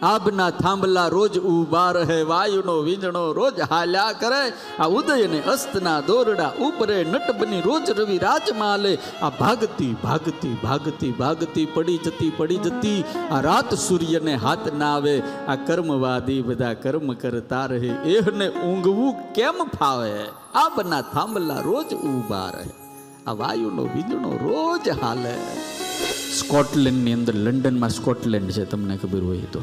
આભના થાંભલા રોજ ઊભા રહે, વાયુનો વીંજણો રોજ હાલ્યા કરે, આ ઉદય ને અસ્તના દોરડા ઉપરે નટ બની રોજ રવિ રાજમાં લે, આ ભાગતી ભાગતી ભાગતી ભાગતી પડી જતી આ રાત સૂર્યને હાથ ના આવે, આ કર્મવાદી બધા કર્મ કરતા રહે, એહને ઊંઘવું કેમ ફાવે, આભના થાંભલા રોજ ઊભા રહે, આ વાયુનો વીંજણો રોજ હાલે. સ્કોટલેન્ડની અંદર, લંડનમાં સ્કોટલેન્ડ છે, તમને ખબર હોય તો.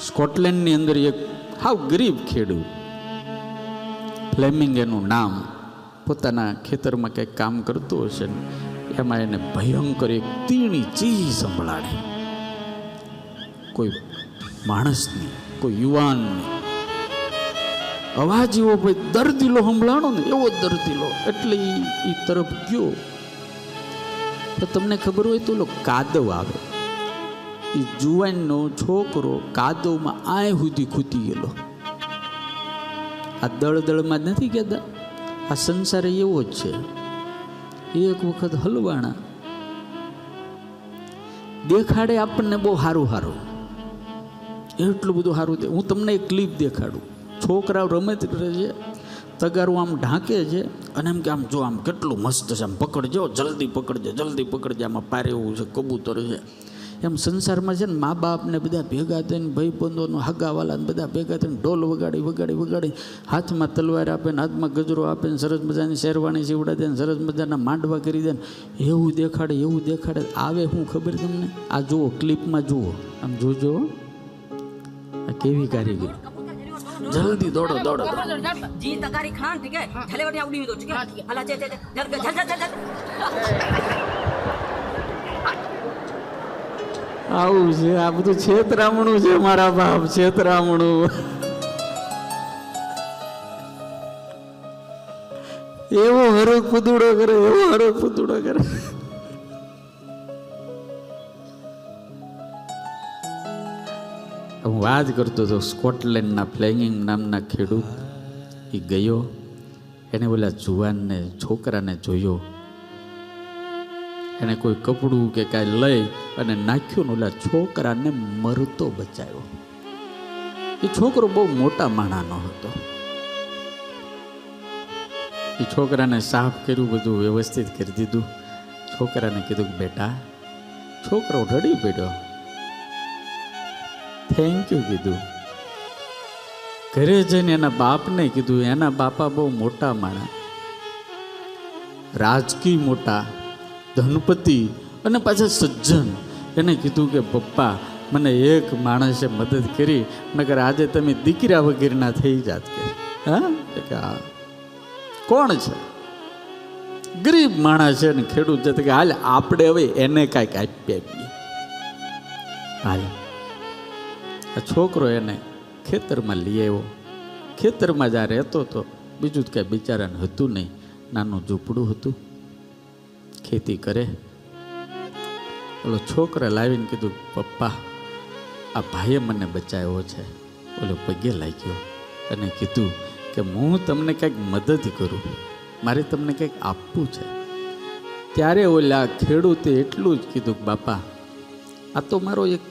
સ્કોટલેન્ડની અંદર એક હાવ ગરીબ ખેડૂત, ફ્લેમિંગ એનું નામ, પોતાના ખેતરમાં કંઈક કામ કરતો હશે ને એમાં એને ભયંકર એક તીણી ચીજ સંભળાડે, કોઈ માણસની, કોઈ યુવાનની અવાજ એવો ભાઈ દર્દીલો સંભળાણો ને, એવો દર્દીલો, એટલે એ તરફ ગયો તો તમને ખબર હોય તો કાદવ આવે, એ જુવાનનો છોકરો કાદવમાં આય સુધી ખૂતી ગયેલો. આ દળદળમાં નથી કહેતા, આ સંસાર એવો જ છે. એક વખત હલવાણા દેખાડે આપણને બહુ સારું સારું, એટલું બધું સારું. હું તમને એક ક્લિપ દેખાડું. છોકરાઓ રમત કરે છે, તગારું આમ ઢાંકે છે અને એમ કે આમ જો આમ કેટલું મસ્ત છે, આમ પકડજો, જલ્દી પકડજે, આમાં પારે એવું છે, કબૂતર છે. એમ સંસારમાં છે ને મા બાપને બધા ભેગા થઈને, ભાઈબંધોનો હગાવાલાને બધા ભેગા થઈને ઢોલ વગાડી હાથમાં તલવાર આપે ને, હાથમાં ગજરો આપે ને, સરસ મજાની શેરવાણી સીવડા દે ને, સરસ મજાના માંડવા કરી દે ને, એવું દેખાડે. આવે શું ખબર તમને? આ જુઓ, ક્લિપમાં જુઓ, આમ જોજો આ કેવી કારીગરી. જલ્દી દોડો જી તગારી ખાન, ઠીક હે, છલે વટી આવડી દો, ઠીક હે, અલા ચે જલ આવું છે. આ બધું છેતરામણું છે મારા બાપ, છેતરામણું. એવો હરખ પુદુડો કરે. હું વાત કરતો હતો, સ્કોટલેન્ડના ફ્લેમિંગ નામના ખેડૂત એ ગયો, એને ઓલા જુવાનને છોકરાને જોયો, એને કોઈ કપડું કે કાંઈ લઈ અને નાખ્યું ને ઓલા છોકરાને મરતો બચાવ્યો. એ છોકરો બહુ મોટા માણાનો હતો. એ છોકરાને સાફ કર્યું, બધું વ્યવસ્થિત કરી દીધું. છોકરાને કીધું કે બેટા, છોકરો રડી પડ્યો, થેન્ક યુ કીધું. ઘરે જઈને એના બાપને કીધું. એના બાપા બહુ મોટા માણા, રાજકીય મોટા, ધનપતિ અને પાછા સજ્જન. એને કીધું કે પપ્પા, મને એક માણસે મદદ કરી, નકર આજે તમે દીકરા વગેરેના થઈ જાત. કે હા, કોણ છે? ગરીબ માણસ છે ને ખેડૂત છે. કે હાલ આપણે હવે એને કાંઈક આપીએ. હાલ આ છોકરો એને ખેતરમાં લઈ આવ્યો. ખેતરમાં જ્યાં રહેતો હતો, બીજું કાંઈ બિચારાને હતું નહીં, નાનું ઝૂંપડું હતું, ખેતી કરે. ઓલો છોકરા લાવીને કીધું, પપ્પા, આ ભાઈએ મને બચાવ્યો છે. ઓલો પગે લાગ્યો અને કીધું કે હું તમને કંઈક મદદ કરું, મારે તમને કંઈક આપવું છે. ત્યારે ઓલા ખેડૂતે એટલું જ કીધું, બાપા, આ તો મારો એક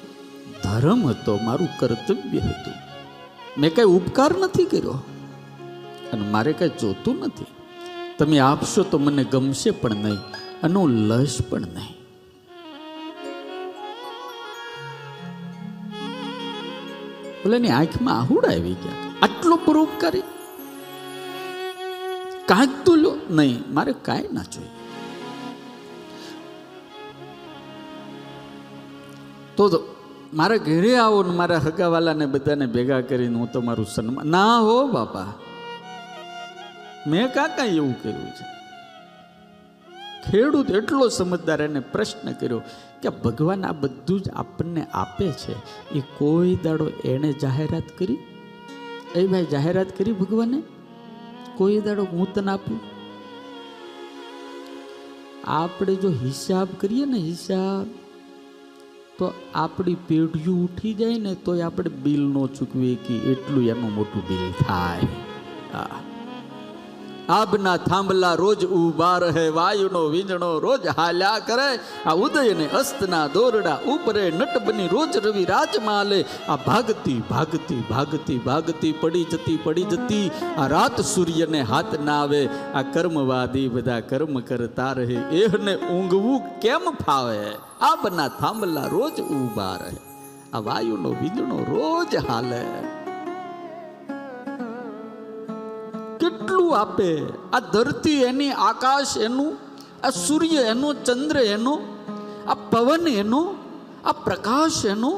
ધર્મ હતો, મારું કર્તવ્ય હતું. મેં કાંઈ ઉપકાર નથી કર્યો અને મારે કાંઈ જોતું નથી. તમે આપશો તો મને ગમશે પણ નહીં અને હું લઈશ પણ નહીં. ઓલાની આંખમાં આહુડા આવી ગયા. આટલો પરોપકારી, કાંઈક તો લો. નહીં, મારે કાંઈ ના જોઈએ. તો મારા ઘરે આવો ને મારા હગાવાલાને બધાને ભેગા કરીને હું તમારું સન્માન. ના હો બાપા, મેં કાંઈ એવું કર્યું છે. ખેડૂત એટલો સમજદાર, એને પ્રશ્ન કર્યો કે ભગવાન આ બધું જ આપણને આપે છે, એ કોઈ દાડો એણે જાહેરાત કરી? એ ભાઈ જાહેરાત કરી ભગવાને? કોઈ દાડો હું તને આપ્યું? આપણે જો હિસાબ કરીએ ને, હિસાબ, તો આપણી પેઢીઓ ઉઠી જાય ને તોય આપણે બિલ ન ચૂકવીએ કે એટલું એનું મોટું બિલ થાય. આબના થાંભલા રોજ ઊભા રહે, વાયુનો વીજણો રોજ હાલ્યા કરે, આ ઉદય ને અસ્તના દોરડા ઉપરે નટ બની રોજ રવિ રાજમાલે, આ ભાગતી ભાગતી ભાગતી ભાગતી પડી જતી, આ રાત સૂર્યને હાથ ના આવે, આ કર્મવાદી બધા કર્મ કરતા રહે, એહને ઊંઘવું કેમ ફાવે, આબના થાંભલા રોજ ઊભા રહે, આ વાયુનો વીજણો રોજ હાલે. કેટલું આપે આ ધરતી એની, આકાશ એનું, આ સૂર્ય એનો, ચંદ્ર એનો, આ પવન એનો, આ પ્રકાશ એનો,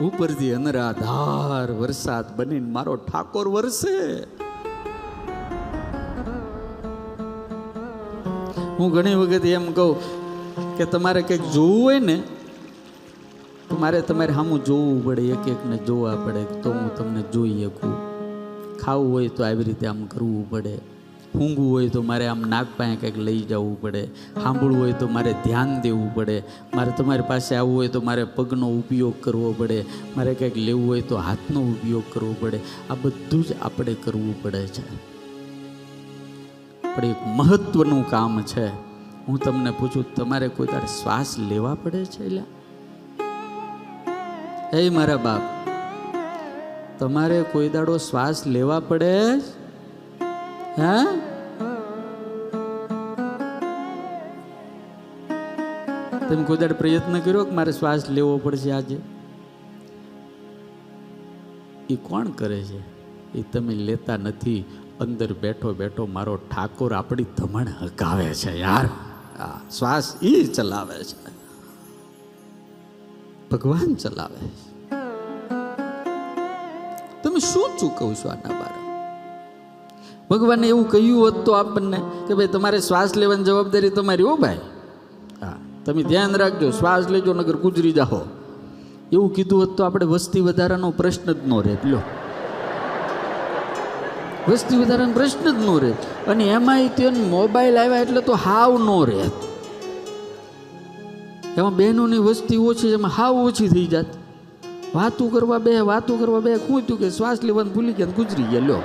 ઉપરથી અનરાધાર વરસાદ બનીને મારો ઠાકોર વરસે. હું ઘણી વખત એમ કહું કે તમારે કંઈક જોવું હોય ને તો તમારે સામું જોવું પડે, એક એકને જોવા પડે તો હું તમને જોઈ શકું. ખાવું હોય તો આવી રીતે આમ કરવું પડે, ઊંઘવું હોય તો મારે આમ નાક પાસે કંઈક લઈ જવું પડે, સાંભળવું હોય તો મારે ધ્યાન દેવું પડે, મારે તમારી પાસે આવવું હોય તો મારે પગનો ઉપયોગ કરવો પડે, મારે કંઈક લેવું હોય તો હાથનો ઉપયોગ કરવો પડે. આ બધું જ આપણે કરવું પડે છે. પણ એક મહત્વનું કામ છે. હું તમને પૂછું, તમારે કોઈ તારે શ્વાસ લેવા પડે છે? એ મારા બાપ, તમારે કોઈ દાડો શ્વાસ લેવા પડે? હા, તમે કોઈ દાડો પ્રયત્ન કર્યો કે મારે શ્વાસ લેવો પડશે આજે? એ કોણ કરે છે? એ તમે લેતા નથી. અંદર બેઠો બેઠો મારો ઠાકોર આપણી ધમણ હકાવે છે યાર. શ્વાસ એ ચલાવે છે, ભગવાન ચલાવે છે. તમે શું ચૂકવશો આના બારે? ભગવાને એવું કહ્યું હોત તો આપણને કે ભાઈ તમારે શ્વાસ લેવાની જવાબદારી તમારી, હો ભાઈ, હા તમે ધ્યાન રાખજો, શ્વાસ લેજો નગર ગુજરી જાઓ, એવું કીધું હોત તો આપણે વસ્તી વધારાનો પ્રશ્ન જ ન રહે. લો, વસ્તી વધારાનો પ્રશ્ન જ ન રહે. અને એમાંય તે મોબાઈલ આવ્યા એટલે તો હાવ ન રહે. એમાં બહેનોની વસ્તી ઓછી, એમાં હાવ ઓછી થઈ જાત. વાતું કરવા બે શું થયું કે શ્વાસ લેવાનું ભૂલી ગયા, ગુજરી ગયા. લો,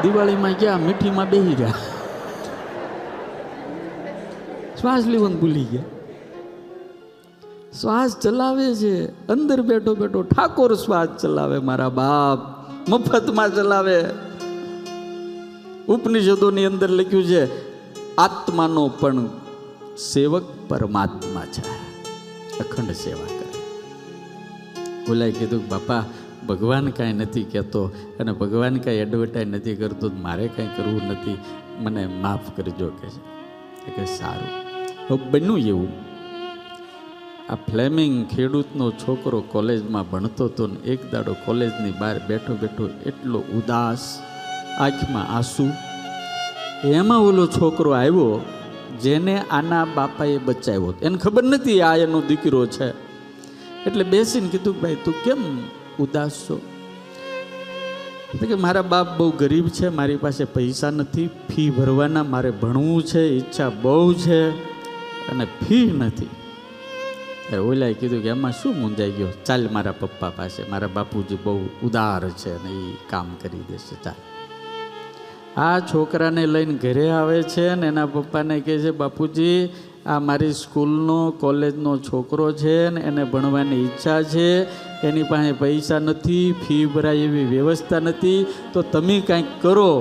દિવાળીમાં ગયા, મીઠીમાં બેસી ગયા, શ્વાસ લેવાનું ભૂલી ગયા. શ્વાસ ચલાવે છે અંદર બેઠો બેઠો ઠાકોર શ્વાસ ચલાવે મારા બાપ, મફતમાં ચલાવે. ઉપનિષદોની અંદર લખ્યું છે આત્માનો પણ સેવક પરમાત્મા છે, અખંડ સેવા કરે. બોલાય કીધું બાપા ભગવાન કાંઈ નથી કહેતો અને ભગવાન કાંઈ એડવર્ટાઈઝ નથી કરતો, મારે કાંઈ કરવું નથી, મને માફ કરજો કે છે. કે સારું. હવે બન્યું એવું, આ ફ્લેમિંગ ખેડૂતનો છોકરો કોલેજમાં ભણતો હતો ને એક દાડો કોલેજની બહાર બેઠો બેઠો એટલો ઉદાસ, આંખમાં આંસુ. એમાં ઓલો છોકરો આવ્યો જેને આના બાપાએ બચાવ્યો. એને ખબર નથી આ એનો દીકરો છે. એટલે બેસીને કીધું ભાઈ તું કેમ ઉદાસ છો? કે મારા બાપ બહુ ગરીબ છે, મારી પાસે પૈસા નથી, ફી ભરવાના, મારે ભણવું છે, ઈચ્છા બહુ છે અને ફી નથી. ઓલાએ કીધું કે એમાં શું મૂંઝાઈ ગયો, ચાલ મારા પપ્પા પાસે, મારા બાપુજી બહુ ઉદાર છે અને એ કામ કરી દેશે, ચાલ. આ છોકરાને લઈને ઘરે આવે છે ને એના પપ્પાને કહે છે બાપુજી આ મારી સ્કૂલનો કોલેજનો છોકરો છે ને એને ભણવાની ઈચ્છા છે, એની પાસે પૈસા નથી, ફી ભરાય એવી વ્યવસ્થા નથી, તો તમે કાંઈક કરો.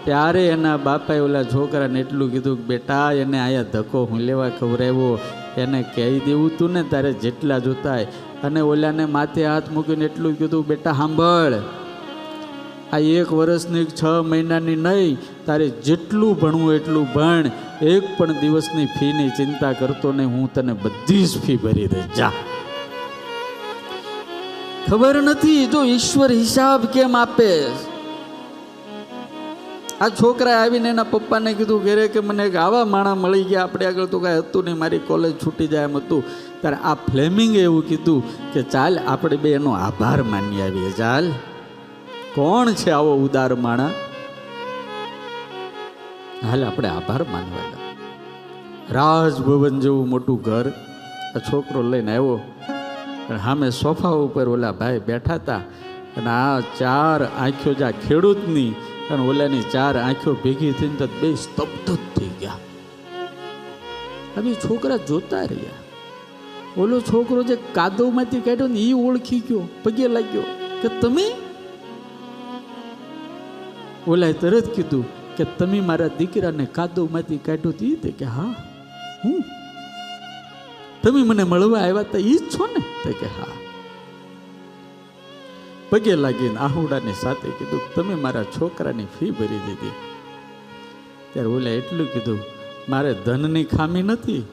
ત્યારે એના બાપાએ ઓલા છોકરાને એટલું કીધું કે બેટા એને આયા ધક્કો હું લેવા ખવડાવ્યો, એને કહી દેવું તું ને તારે જેટલા જોતાય. અને ઓલાને માથે હાથ મૂકીને એટલું કીધું બેટા સાંભળ, આ 1 વર્ષની 6 મહિનાની નહીં, તારે જેટલું ભણવું એટલું ભણ, એક પણ દિવસની ફીની ચિંતા કરતો નહીં, હું તને બધી જ ફી ભરી દઈશ, જા. ખબર નથી જો ઈશ્વર હિસાબ કેમ આપે. આ છોકરાએ આવીને એના પપ્પાને કીધું ઘરે કે મને આવા માણા મળી ગયા, આપણે આગળ તો કાંઈ હતું નહીં, મારી કોલેજ છૂટી જાય એમ હતું. ત્યારે આ ફ્લેમિંગે એવું કીધું કે ચાલ આપણે બે એનો આભાર માની આવીએ, ચાલ. કોણ છે આવો ઉદાર માણા? હાલ આપણે આભાર માનવા. રાજભવન જેવું મોટું ઘર આ છોકરો લઈને આવ્યો. સામે સોફા ઉપર ઓલા ભાઈ બેઠા હતા અને આ ચાર આંખો જ આ ખેડૂતની અને ઓલાની ચાર આંખો ભેગી થઈને તો બે સ્તબ્ધ જ થઈ ગયા. હવે છોકરા જોતા રહ્યા. ઓલો છોકરો જે કાદવમાંથી કાઢ્યો ને એ ઓળખી ગયો, પગે લાગ્યો કે તમે. ઓલાએ તરત કીધું કે તમે મારા દીકરાને કાદવમાંથી કાઢ્યો હતી? તે કે હા હું. તમે મને મળવા આવ્યા હતા એ જ છો ને? તે કે હા. પગે લાગીને આહુડાની સાથે કીધું તમે મારા છોકરાની ફી ભરી દીધી. ત્યારે ઓલા એટલું કીધું મારે ધનની ખામી નથી,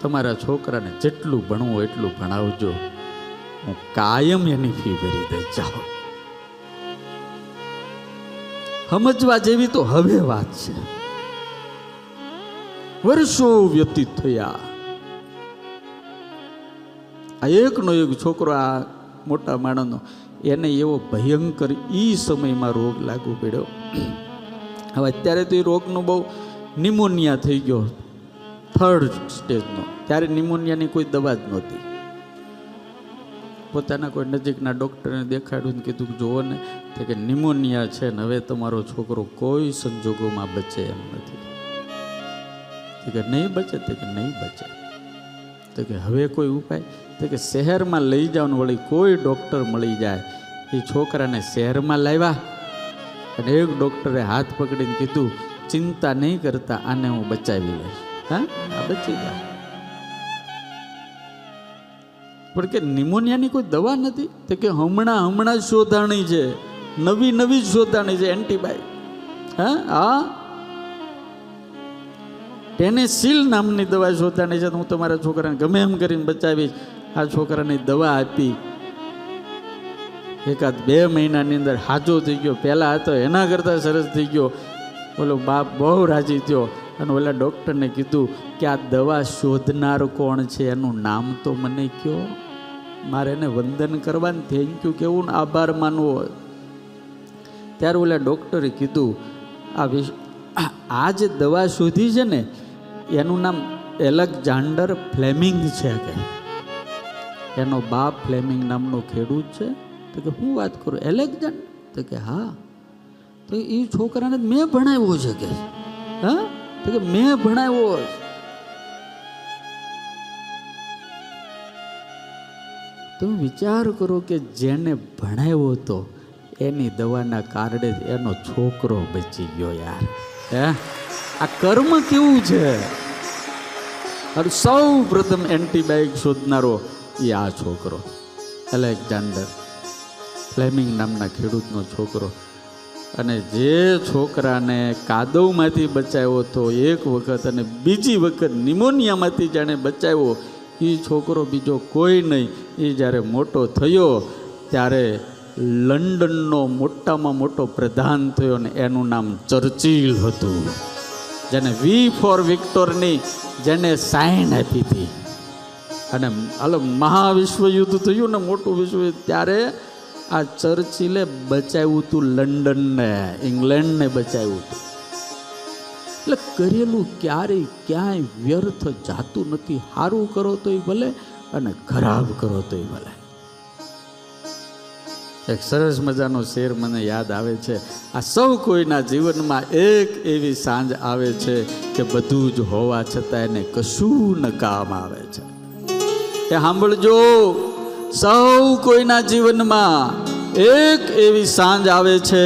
તમારા છોકરાને જેટલું ભણવું એટલું ભણાવજો, હું કાયમ એની ફી ભરી દઈ. જાઓ. સમજવા જેવી તો હવે વાત છે. વર્ષો વ્યતીત થયા. આ એકનો એક છોકરો આ મોટા માણસનો એને એવો ભયંકર ઈ સમયમાં રોગ લાગુ પડ્યો. હવે અત્યારે તો એ રોગનો બહુ નિમોનિયા થઈ ગયો, 3rd સ્ટેજનો. ત્યારે નિમોનિયાની કોઈ દવા જ નહોતી. પોતાના કોઈ નજીકના ડૉક્ટરને દેખાડ્યું ને કીધું જુઓ ને, તો કે નિમોનિયા છે ને હવે તમારો છોકરો કોઈ સંજોગોમાં બચે એમ નથી. તો કે નહીં બચે? તો કે નહીં બચે. તો કે હવે કોઈ ઉપાય? તો કે શહેરમાં લઈ જાઓ ને વળી કોઈ ડૉક્ટર મળી જાય. એ છોકરાને શહેરમાં લાવ્યા અને એક ડૉક્ટરે હાથ પકડીને કીધું ચિંતા નહીં કરતા, આને હું બચાવી લઈશ. હા, આ બચી ગયા. પણ કે નિમોનિયાની કોઈ દવા નથી? તો કે હમણાં શોધાણી છે, નવી શોધાણી છે એન્ટીબાયોટિક. હા, ટેનેસિલ નામની દવા શોધાણી છે. હું તમારા છોકરાને ગમે એમ કરીને બચાવીશ. આ છોકરાની દવા આપી. 1-2 મહિનાની અંદર હાજો થઈ ગયો. પહેલાં હતો એના કરતાં સરસ થઈ ગયો. ઓલો બાપ બહુ રાજી થયો અને ઓલા ડૉક્ટરને કીધું કે આ દવા શોધનાર કોણ છે, એનું નામ તો મને કહો, મારે એને વંદન કરવાનું, થેન્ક યુ કેવું ને આભાર માનવો. ત્યારે ઓલા ડૉક્ટરે કીધું આ જે દવા શોધી છે ને એનું નામ એલેક્ઝાન્ડર ફ્લેમિંગ છે. કે એનો બાપ ફ્લેમિંગ નામનો ખેડૂત છે. તો કે હું વાત કરું એલેક્ઝાન્ડર? તો કે હા. તો એ છોકરાને મેં ભણાવ્યો છે. કે હા? તો કે મેં ભણાવ્યો. તમે વિચાર કરો કે જેને ભણાવ્યો હતો એની દવાના કારણે એનો છોકરો બચી ગયો. યાર, હે આ કર્મ કેવું છે! અને સૌ પ્રથમ એન્ટીબાયોટિક શોધનારો એ આ છોકરો એલેક્ઝાન્ડર ફ્લેમિંગ નામના ખેડૂતનો છોકરો. અને જે છોકરાને કાદવમાંથી બચાવ્યો હતો એક વખત અને બીજી વખત નિમોનિયામાંથી જાણે બચાવ્યો, એ છોકરો બીજો કોઈ નહીં. એ જ્યારે મોટો થયો ત્યારે લંડનનો મોટામાં મોટો પ્રધાન થયો ને એનું નામ ચર્ચિલ હતું, જેને વી ફોર વિક્ટોરની જેને સાઇન આપી હતી. અને હાલો મહાવિશ્વયુદ્ધ થયું ને મોટું વિશ્વયુદ્ધ, ત્યારે આ ચર્ચિલે બચાવ્યું હતું લંડનને, ઇંગ્લેન્ડને બચાવ્યું હતું. એટલે કરેલું ક્યારેય ક્યાંય વ્યર્થ જાતું નથી. સારું કરો તોય ભલે અને ખરાબ કરો તોય ભલે. એક સરસ મજાનો શેર મને યાદ આવે છે. આ સૌ કોઈના જીવનમાં એક એવી સાંજ આવે છે કે બધું જ હોવા છતાં એને કશું ન કામ આવે છે. એ સાંભળજો, સૌ કોઈના જીવનમાં એક એવી સાંજ આવે છે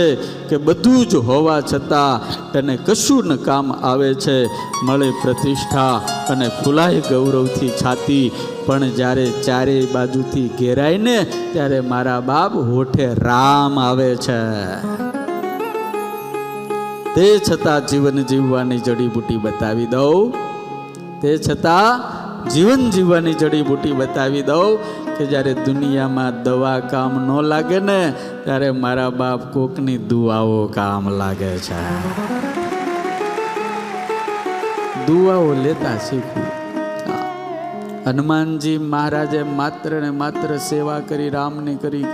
કે બધું જ હોવા છતાં એને કશું ન કામ આવે છે. મળે પ્રતિષ્ઠા અને ફૂલાય ગૌરવથી છાતી, પણ જ્યારે ચારેય બાજુથી ઘેરાય ને ત્યારે મારા બાપ હોઠે રામ આવે છે. તે છતાં જીવન જીવવાની જડીબુટી બતાવી દઉં, તે છતાં જીવન જીવવાની જડીબુટી બતાવી દઉં કે જ્યારે દુનિયામાં દવા કામ ન લાગે ને ત્યારે મારા બાપ કોકની દુઆઓ કામ લાગે છે. દુઆઓ લેતા શીખવું. હનુમાનજી મહારાજે માત્ર ને માત્ર સેવા કરી, રામની કરી,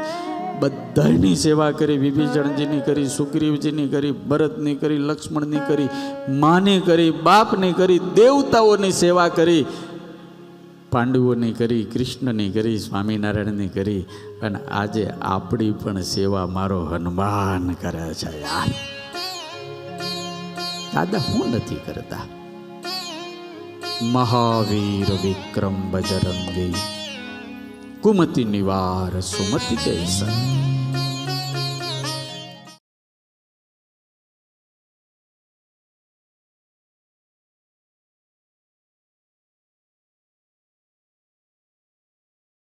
બધાની સેવા કરી, વિભીષણજીની કરી, સુગ્રીવજીની કરી, ભરતની કરી, લક્ષ્મણની કરી, માની કરી, બાપની કરી, દેવતાઓની સેવા કરી. પાંડવોની કરી, કૃષ્ણની કરી, સ્વામિનારાયણની કરી, અને આજે આપણી પણ સેવા મારો હનુમાન કરે છે યાર. દાદા હું નથી કરતા. મહાવીર વિક્રમ બજરંગી, કુમતિ નિવાર સુમતિ જૈસન.